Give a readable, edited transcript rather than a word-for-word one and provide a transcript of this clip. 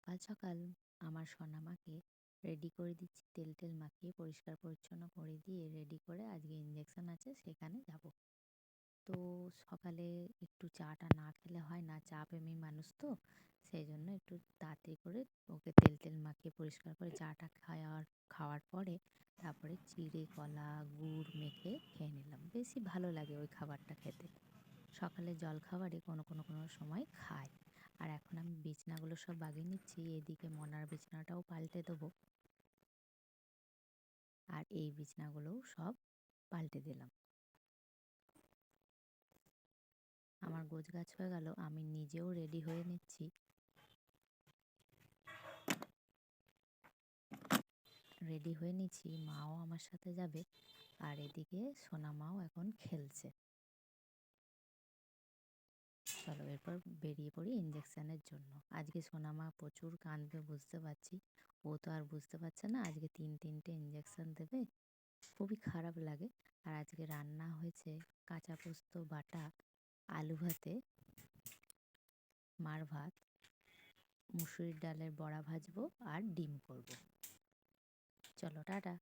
সকাল সকাল আমার সোনামাকে রেডি করে দিচ্ছি, তেল টেল মাখিয়ে পরিষ্কার পরিচ্ছন্ন করে দিয়ে রেডি করে আজকে ইঞ্জেকশন আছে সেখানে যাব। তো সকালে একটু চাটা না খেলে হয় না, চা প্রেমী মানুষ তো, সেই জন্য একটু তাড়াতাড়ি করে ওকে তেল টেল মাখিয়ে পরিষ্কার করে চাটা খাওয়ার পরে তারপরে চিড়ে কলা গুড় মেখে খেয়ে নিলাম। বেশি ভালো লাগে ওই খাবারটা খেতে। সকালে জলখাবারে কোনো সময় খাই। আর এখন আমি বিছনাগুলো সব বাগিয়ে নিচ্ছি, এদিকে মনার বিছনাটাও পাল্টে দেবো। আর এই বিছনাগুলোও সব পাল্টে দিলাম। আমার গোছগাছ হয়ে গেল, আমি নিজেও রেডি হয়ে নিচ্ছি। রেডি হয়ে নিচ্ছি, মাও আমার সাথে যাবে। আর এদিকে সোনা মাও এখন খেলছে। চলো এরপর বেরিয়ে পড়ি ইঞ্জেকশনের জন্য। আজকে সোনামা প্রচুর কাঁদবে বুঝতে পারছি। ও তো আর বুঝতে পারছে না আজকে তিনটে ইঞ্জেকশন দেবে। খুবই খারাপ লাগে। আর আজকে রান্না হয়েছে কাঁচা পোস্ত বাটা, আলু ভাতে, মার ভাত, মুসুরির ডালের বড়া ভাজবো আর ডিম করব। চলো টাটা।